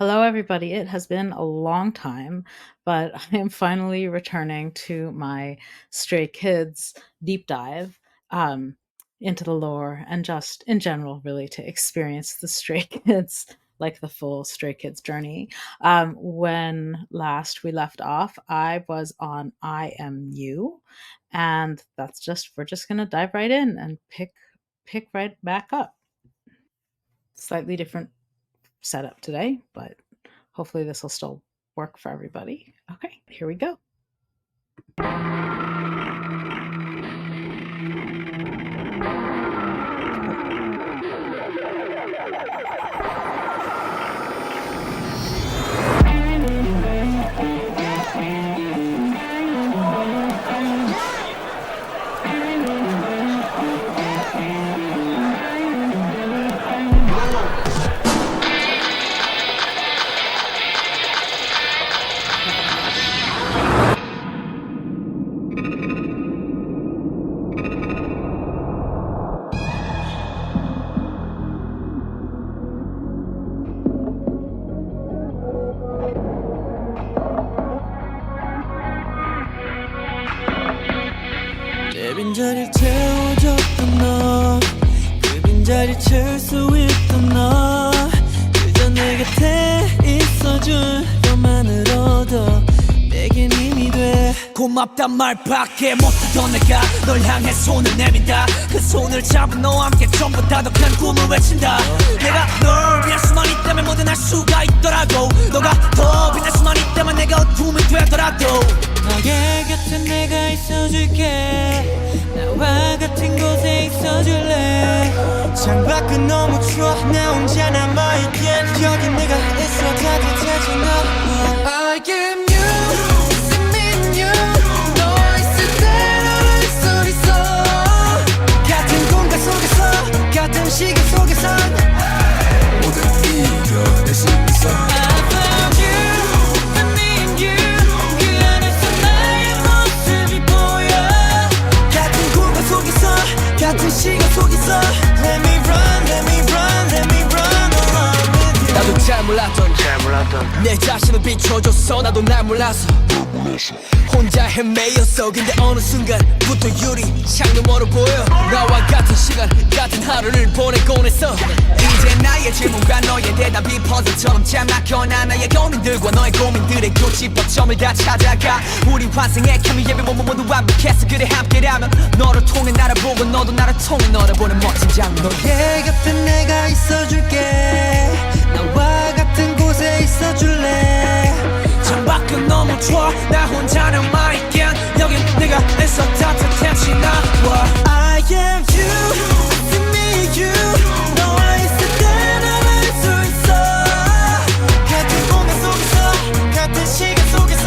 Hello, everybody. It has been a long time, but I am finally returning to my Stray Kids deep dive um, into the lore and just in general, really, to experience the Stray Kids, like the full Stray Kids journey. When last we left off, I was on I Am You, and we're just gonna dive right in and pick right back up. Slightly different setup today, but hopefully this will still work for everybody. Okay, here we go. 내 빈자리를 채워줬던 너, 그 빈자리를 채울 수 있던 너, 그저 내 곁에 있어줄 것만으로도 내겐 힘이 돼. 고맙단 말밖에 못하던 내가 널 향해 손을 내민다. 그 손을 잡은 너와 함께 전부 다 더 큰 꿈을 외친다. 내가 널 위할 수만 있다면 뭐든 할 수가 있더라고. 너가 더 빛날 수만 있다면 내가 어둠이 되더라도 너의 곁에 내가 있어줄게. 나와 같은 곳에 있어줄래. 창밖은 너무 추워 나 혼자 남아있기엔 여기 내가 있어 따뜻해져. I am you, see me you. 너 있을 때 너를 수 있어. 같은 공간 속에서 같은 시간 속에선 모든 이겨낼 수 있어. I found you, I need you. 그 안에서 나의 모습이 보여. 같은 공간 속에서 같은 시간 속에서 Let me run, let me run, let me run along with you. 나도 잘 몰랐던 내 자신을 비춰줬어. 나도 날 몰라서 혼자 헤매였어. 근데 어느 순간부터 유리 창너머로 보여. 나와 같은 시간 같은 하루를 보내곤 했어. 이제 나의 질문과 너의 대답이 퍼즐처럼 잘 막혀나. 나의 고민들과 너의 고민들의 교집합점을 다 찾아가. 우리 환생의 케미 예배 모두 완벽했어. 그래 함께라면 너를 통해 나를 보고 너도 나를 통해 너를 보는 멋진 장면. 너의 곁에 내가 있어줄게. 나와 같은 곳에 있어줄래. 창밖은 너무 추워 나 혼자 남아있기엔 여긴 내가 애써 따뜻해지 나와. I am you, see me you. 너와 있을 때 나를 수 있어. 같은 공간 속에서 같은 시간 속에서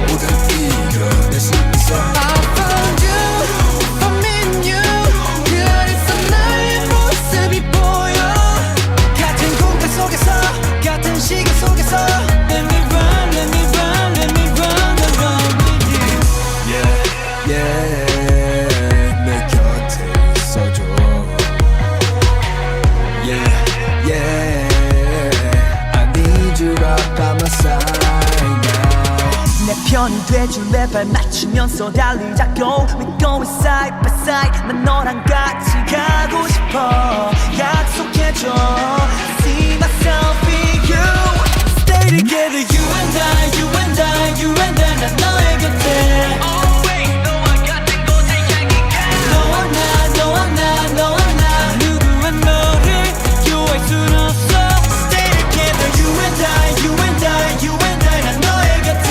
모든 이겨낼 수 있어. I found you, I'm in you. 그 안에서 나의 모습이 보여. 같은 공간 속에서 같은 시간 속에서 Let me run, let me run, let me run along with you. Yeah, yeah, 내 곁에 있어줘. Yeah, yeah, I need you right by my side now. 내 편이 돼줄래. 발 맞추면서 달리자고. We going side by side. 난 너랑 같이 가고 싶어. 약속해줘. See myself in you. Stay together, you and I, you and I, you and I. 난 너의 곁에 Always 너와 같은 곳에 향해 가. 너와 나, 너와 나, 너와 나. 누구와 너를 비교할 순 없어. Stay together, you and I, you and I, you and I. 난 너의 곁에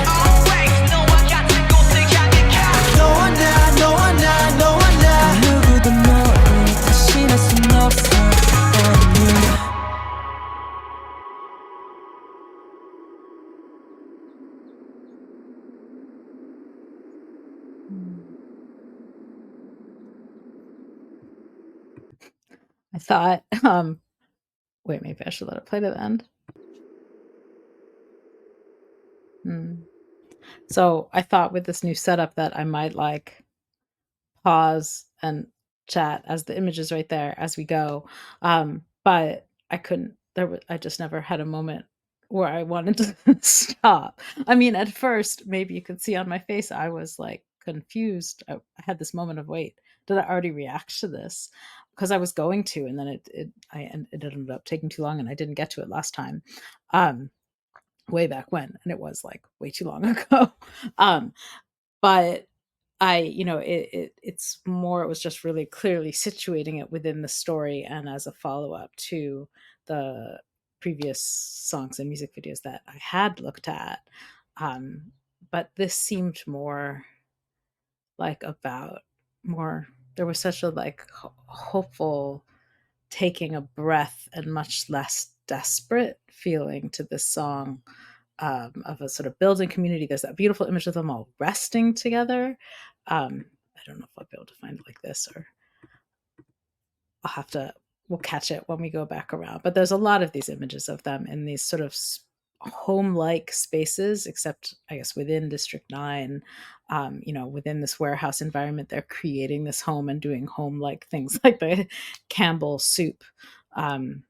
Always 너와 같은 곳에 향해 가. 너와 나, 너와 나, 너와 나. 누구도 너를 대신할 순 없어. Only you. I thought, wait, maybe I should let it play to the end. So I thought with this new setup that I might like pause and chat as the image is right there as we go. But I couldn't I just never had a moment where I wanted to stop. I mean, at first, maybe you could see on my face, I was, like, confused. I had this moment of, "Wait, did I already react to this?" Because I was going to, and then it ended up taking too long, and I didn't get to it last time, um, way back when, and it was, like, way too long ago. Um, but it was just really clearly situating it within the story and as a follow-up to the previous songs and music videos that I had looked at. Um, but this seemed more like about more there was such a, like, hopeful taking a breath and much less desperate feeling to this song, of a sort of building community. There's that beautiful image of them all resting together. I don't know if I'll be able to find it like this, or I'll have to, we'll catch it when we go back around. But there's a lot of these images of them in these sort of home-like spaces, except I guess within District 9, within this warehouse environment, they're creating this home and doing home-like things like the Campbell soup. Um,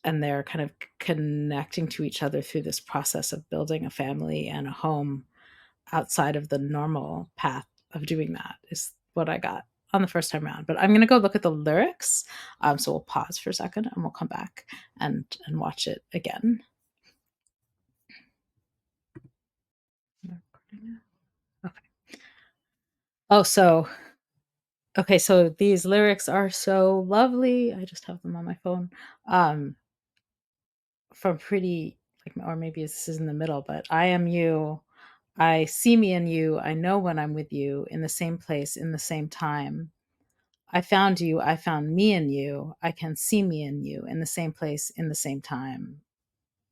and they're kind of connecting to each other through this process of building a family and a home outside of the normal path of doing that, is what I got on the first time around. But I'm going to go look at the lyrics. So we'll pause for a second and we'll come back and watch it again. Okay. Oh, so these lyrics are so lovely. I just have them on my phone. From pretty, like, or maybe this is in the middle, but I am you. I see me in you. I know when I'm with you, in the same place, in the same time. I found you. I found me in you. I can see me in you, in the same place, in the same time.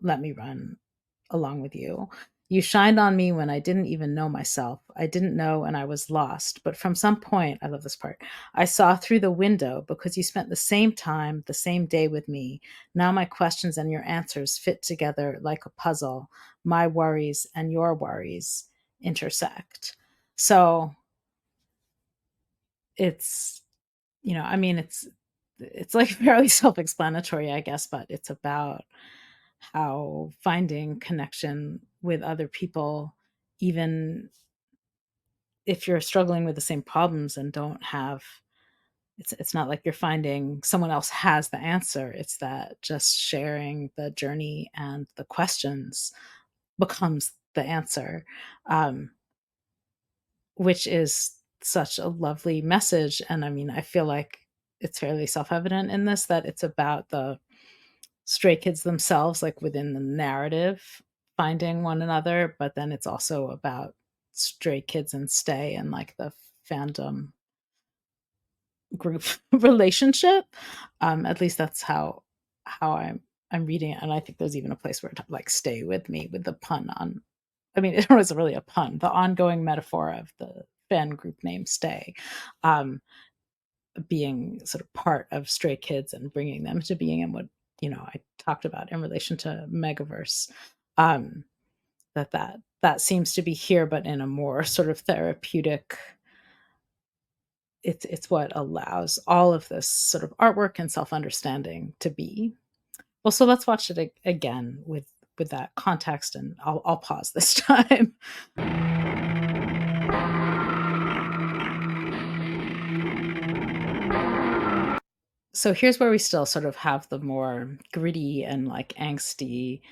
Let me run along with you. You shined on me when I didn't even know myself. I didn't know and I was lost. But from some point, I love this part, I saw through the window because you spent the same time, the same day with me. Now my questions and your answers fit together like a puzzle. My worries and your worries intersect. So it's, I mean, it's like fairly self-explanatory, I guess, but it's about how finding connection with other people, even if you're struggling with the same problems and don't have, it's not like you're finding someone else has the answer. It's that just sharing the journey and the questions becomes the answer, um, which is such a lovely message. And I mean, I feel like it's fairly self-evident in this that it's about the Stray Kids themselves, like, within the narrative, finding one another, but then it's also about Stray Kids and Stay and, like, the fandom group relationship. At least that's how I'm reading it, and I think there's even a place where it, like, "Stay with me," with the pun on, I mean, it wasn't really a pun, the ongoing metaphor of the fan group name Stay, um, being sort of part of Stray Kids and bringing them to being, and what, I talked about in relation to Megaverse, um, that seems to be here, but in a more sort of therapeutic, it's what allows all of this sort of artwork and self-understanding to be. Well, so let's watch it again with that context, and I'll pause this time. So here's where we still sort of have the more gritty and, like, angsty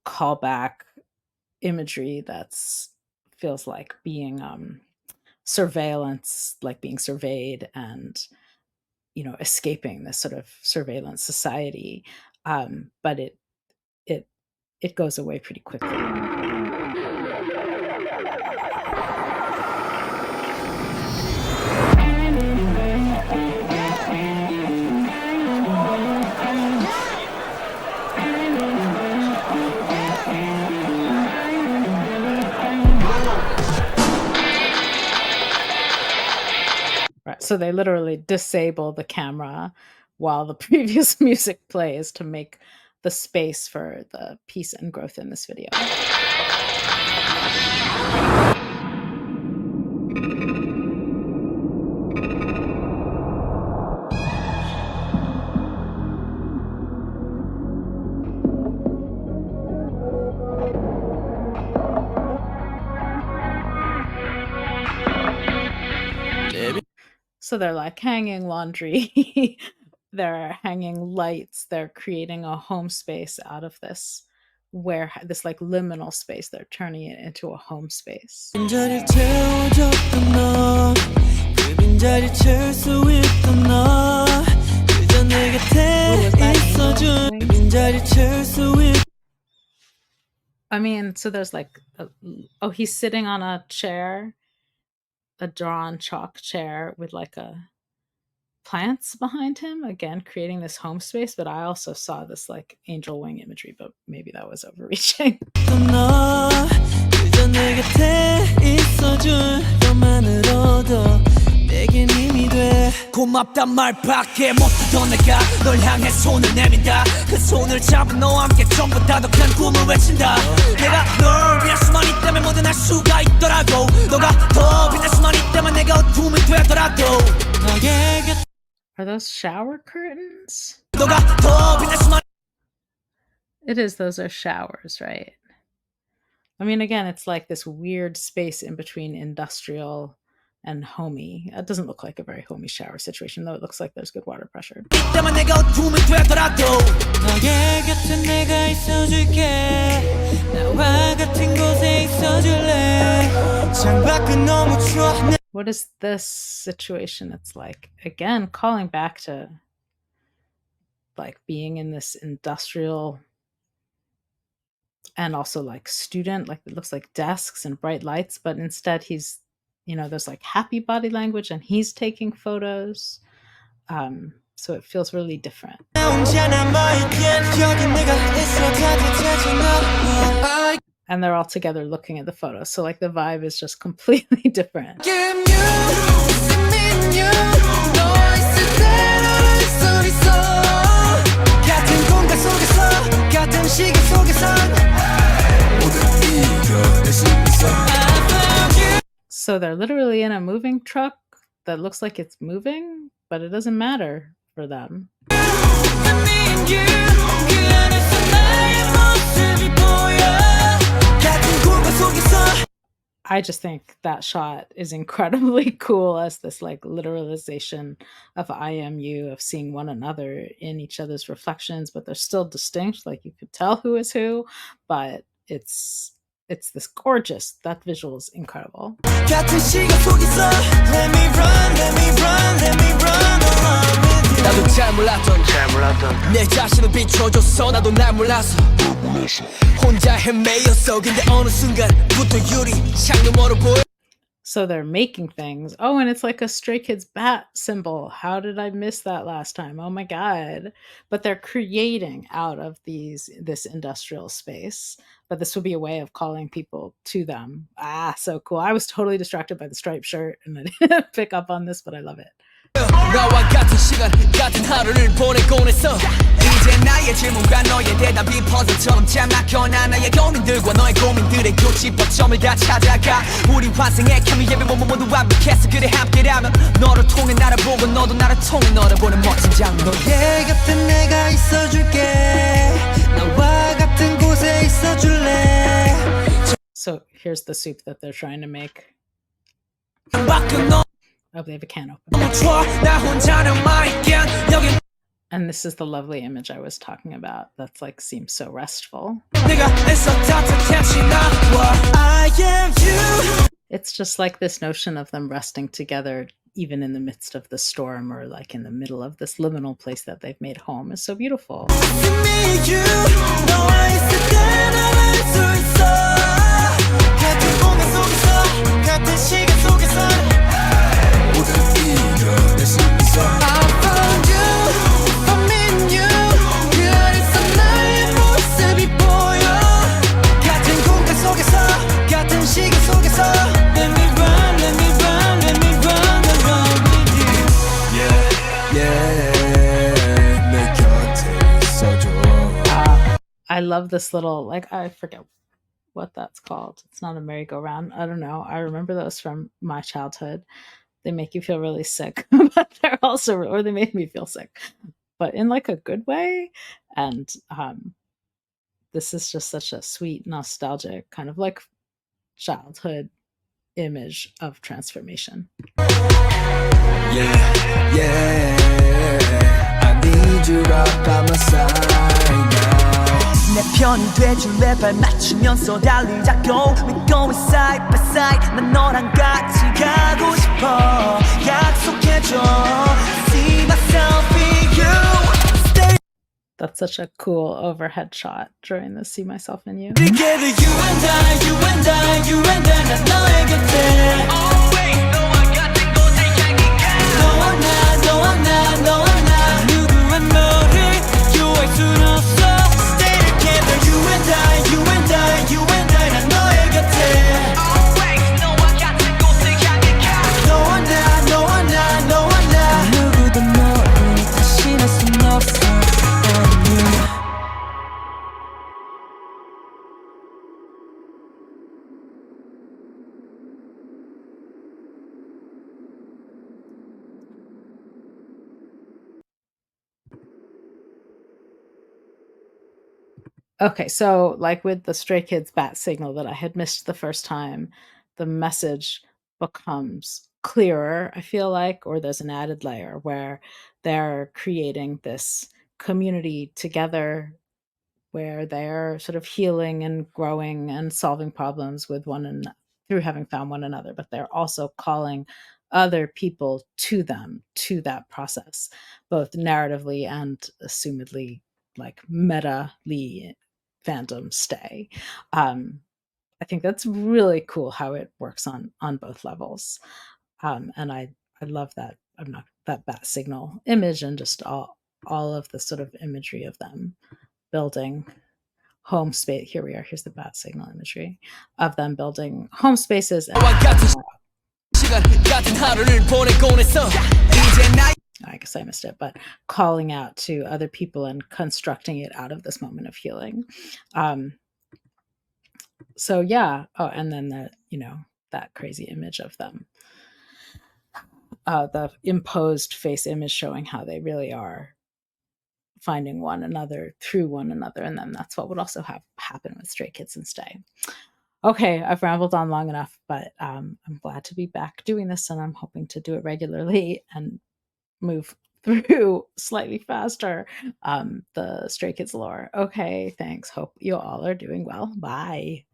callback imagery that's feels like being, surveillance, like being surveyed and, escaping this sort of surveillance society. But it it goes away pretty quickly. Right, so they literally disable the camera while the previous music plays to make the space for the peace and growth in this video. So they're like hanging laundry, they're hanging lights, they're creating a home space out of this where this like liminal space, they're turning it into a home space. 빈자리를 채워줬던 너, 그 빈자리를 채울 수 있던 너, 그저 내 곁에 있어준 그 빈자리를 채울 수 있. I mean, so there's like, oh, he's sitting on a chair, a drawn chalk chair with like a plants behind him, again creating this home space. But I also saw this like angel wing imagery, but maybe that was overreaching. 너, 그저 내 곁에 있어준 너만으로도 내겐 힘이 돼. 고맙단 말밖에 못하던 내가 널 향해 손을 내민다. 그 손을 잡은 너와 함께 전부 다 더 큰 꿈을 외친다. 내가 널 위할 수만 있다면 뭐든 할 수가 있더라고. 너가 더 빛날 수만 있다면 내가 어둠이 되더라도 너의 곁. Are those shower curtains? 너가 더 빛날 수만. It is, those are showers, right? I mean, again, it's like this weird space in between industrial and homey. It doesn't look like a very homey shower situation, though it looks like there's good water pressure. 있다면 내가 어둠이 되더라도 너의 곁에 내가 있어줄게. 나와 같은 곳에 있어줄래. 창밖은 너무 추워. What is this situation? It's like, again, calling back to like being in this industrial and also like student, like it looks like desks and bright lights, but instead he's, you know, there's like happy body language and he's taking photos. So it feels really different. And they're all together looking at the photos. So like the vibe is just completely different. So they're literally in a moving truck that looks like it's moving, but it doesn't matter for them. I just think that shot is incredibly cool as this like literalization of IMU, of seeing one another in each other's reflections, but they're still distinct. Like you could tell who is who, but it's this gorgeous, that visual is incredible. 나도 잘 몰랐던 내 자신을 비춰줬어. 나도 날 몰라서 혼자 헤매였어. 근데 어느 순간부터 유리 창문으로 보여. So they're making things. Oh, and it's like a Stray Kids bat symbol. How did I miss that last time? Oh my god. But they're creating out of this industrial space. But this would be a way of calling people to them. Ah, so cool. I was totally distracted by the striped shirt and I didn't pick up on this, but I love it. 나와 같은 시간 같은 하루를 보내곤 했어. 이제 나의 질문과 너의 대답이 퍼즐처럼 잘 막혀나. 나의 고민들과 너의 고민들의 교집합점을 다 찾아가. 우리 환생의 케미에 모두 완벽했어. 그래 함께라면 너를 통해 나를 보고 너도 나를 통해 너를 보는 멋진 장면. 너의 곁에 내가 있어줄게. 나와 같은 곳에 있어줄래. So here's the soup that they're trying to make. Oh, they have a can open. And this is the lovely image I was talking about. That's like seems so restful. It's just like this notion of them resting together, even in the midst of the storm, or like in the middle of this liminal place that they've made home, is so beautiful. I love this little, like, I forget what that's called. It's not a merry-go-round. I don't know. I remember those from my childhood. They make you feel really sick, but they're also, or they made me feel sick, but in like a good way. And this is just such a sweet, nostalgic kind of like childhood image of transformation. Yeah, yeah, I need you up by my side now. 내 편이 돼줄래 발 맞추면서 달리자고 We going side by side 난 너랑 같이 가고 싶어 약속해줘 See myself in you Stay That's such a cool overhead shot during the See Myself in You. together you and I, you and I, you and I 난 너의 곁에 Always 너와 같은 곳을 향해 가 너와 나, 너와 나, 너와 나 누구와 너를 유할 순 없어 Stay together you and I, you and I, you and I 난 너의 곁에 Always 너와 같은 곳을 향해 가 너와 나, 너와 나, 너와 나 누구도 너를 대신할 순 없어 Only you Okay, so like with the Stray Kids bat signal that I had missed the first time, the message becomes clearer, I feel like, or there's an added layer where they're creating this community together where they're sort of healing and growing and solving problems with one and through having found one another, but they're also calling other people to them, to that process, both narratively and assumedly like meta-ly fandom stay. I think that's really cool how it works on both levels. And I love that I'm not that bat signal image and just all of the sort of imagery of them building home space. Here we are. Here's the bat signal imagery of them building home spaces. And I guess I missed it, but calling out to other people and constructing it out of this moment of healing. So yeah. Oh, and then that crazy image of them, the imposed face image showing how they really are finding one another through one another, and then that's what would also happen with Stray Kids and Stay. Okay, I've rambled on long enough, but I'm glad to be back doing this, and I'm hoping to do it regularly and move through slightly faster the Stray Kids lore. Okay, thanks. Hope you all are doing well. Bye.